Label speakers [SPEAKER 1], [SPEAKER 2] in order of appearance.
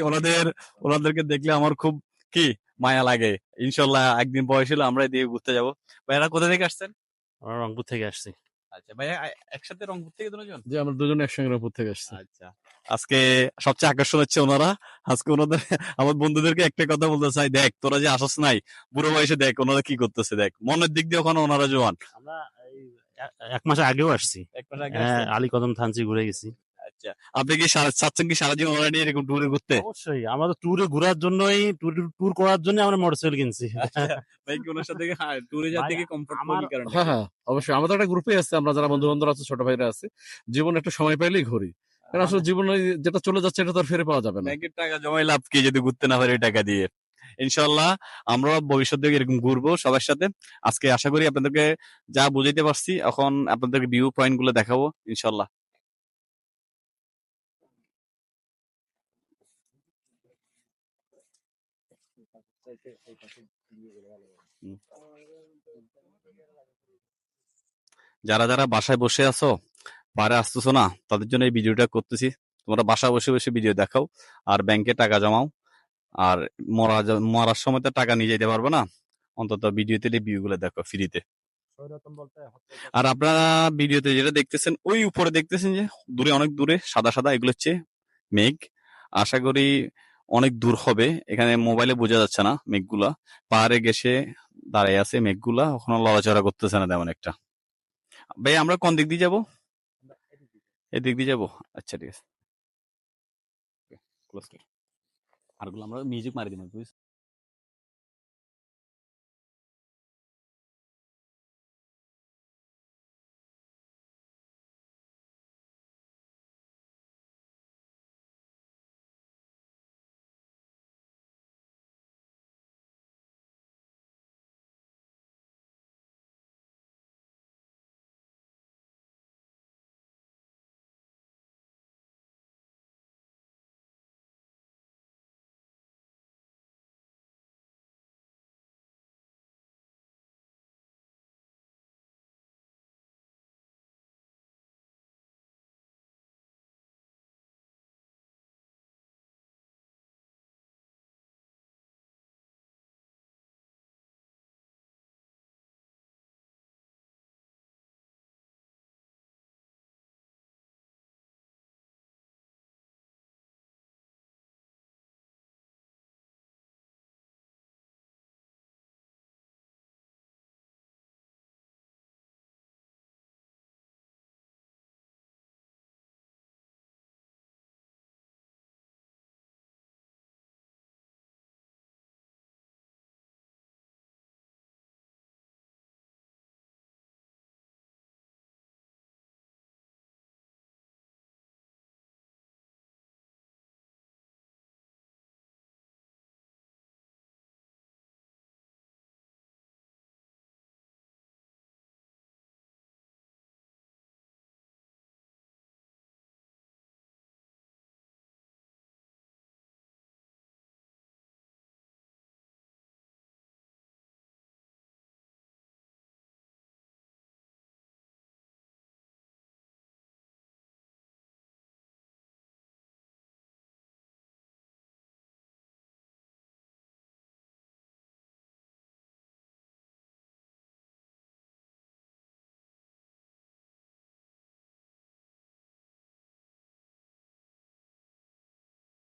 [SPEAKER 1] ওনাদের ওনাদেরকে দেখলে আমার খুব কি মায়া লাগে। ইনশাল্লাহ একদিন বয়স হলে আমরা দিয়ে ঘুরতে যাবো। ভাইয়ারা কোথা থেকে আসছেন?
[SPEAKER 2] আমরা রংপুর থেকে আসছি।
[SPEAKER 1] আচ্ছা ভাইয়া, একসাথে রংপুর থেকে দুজন?
[SPEAKER 3] যে আমরা দুজনে একসঙ্গে রংপুর থেকে আসছি।
[SPEAKER 1] আচ্ছা, আজকে সবচেয়ে আকর্ষণ হচ্ছে ওনারা। আজকে ওনাদের আমার বন্ধুদেরকে একটা কথা বলতে চাই, দেখ তোরা যে আসস নাই, বুড়ো বয়সে দেখ ওনারা কি করতেছে, দেখ মনের দিক দিয়ে ওখানে ওনারা জোয়ান।
[SPEAKER 2] আমরা এই এক মাস আগেও আসছি।
[SPEAKER 1] এক মাস আগে
[SPEAKER 2] হ্যাঁ,
[SPEAKER 1] আসছেন?
[SPEAKER 2] আলী কদম থানচি ঘুরে গেছি।
[SPEAKER 1] আচ্ছা, আপনি কি চাচ্ছেন কি সারা জীবন ওরা নিয়ে এরকম ট্যুরে ঘুরতে?
[SPEAKER 2] অবশ্যই, আমরা তো ট্যুরে ঘোরার জন্যই, ট্যুর করার জন্য আমরা মোটরসাইকেল কিনছি।
[SPEAKER 1] আচ্ছা, ভাই কি ওনার সাথে ট্যুরে যেতে কি কমফোর্টেবল কি কারণে?
[SPEAKER 3] হ্যাঁ হ্যাঁ, অবশ্যই আমাদের একটা গ্রুপে আছে, আমরা যারা বন্ধু বান্ধব আছে, ছোট ভাইরা আছে, জীবনে একটু সময় পাইলেই ঘুরি। কারণ আসলে জীবনে যেটা চলে যাচ্ছে এটা তো আর ফিরে পাওয়া যাবে না।
[SPEAKER 1] ব্যাংকের টাকা জমাই লাভ কি যদি ঘুরতে না পারি টাকা দিয়ে। ইনশাল্লাহ আমরা ভবিষ্যতে এরকম ঘুরবো সবার সাথে। আজকে আশা করি আপনাদেরকে যা বুঝাইতে পারছি, এখন আপনাদেরকে ভিউ পয়েন্ট গুলো দেখাবো ইনশাল্লাহ। যারা যারা বাসায় বসে আছো, পারে আসতেছো না, তাদের জন্য এই ভিডিওটা করতেছি। তোমরা বাসায় বসে বসে ভিডিও দেখাও আর ব্যাংকে টাকা জমাও। আর মরার সময় তো টাকা নিয়ে যেতে পারবে না, অন্তত ভিডিওতে ভিউ গুলো দেখো ফ্রিতে। আর আপনারা ভিডিওতে যেটা দেখতেছেন, ওই উপরে দেখতেছেন যে দূরে, অনেক দূরে সাদা সাদা, এগুলো হচ্ছে মেঘ। আশা করি অনেক দূর হবে, এখানে মোবাইলে বোঝা যাচ্ছে না মেঘগুলা। পাহাড়ে গেছে দাঁড়ায় আছে মেঘগুলা, ওখানে লড়াচড়া করতেছে না তেমন একটা। ভাই আমরা কোন দিক দিয়ে যাবো? এদিক দিয়ে যাবো। আচ্ছা ঠিক আছে, আরগুলো আমরা মিউজিক মারি দিন।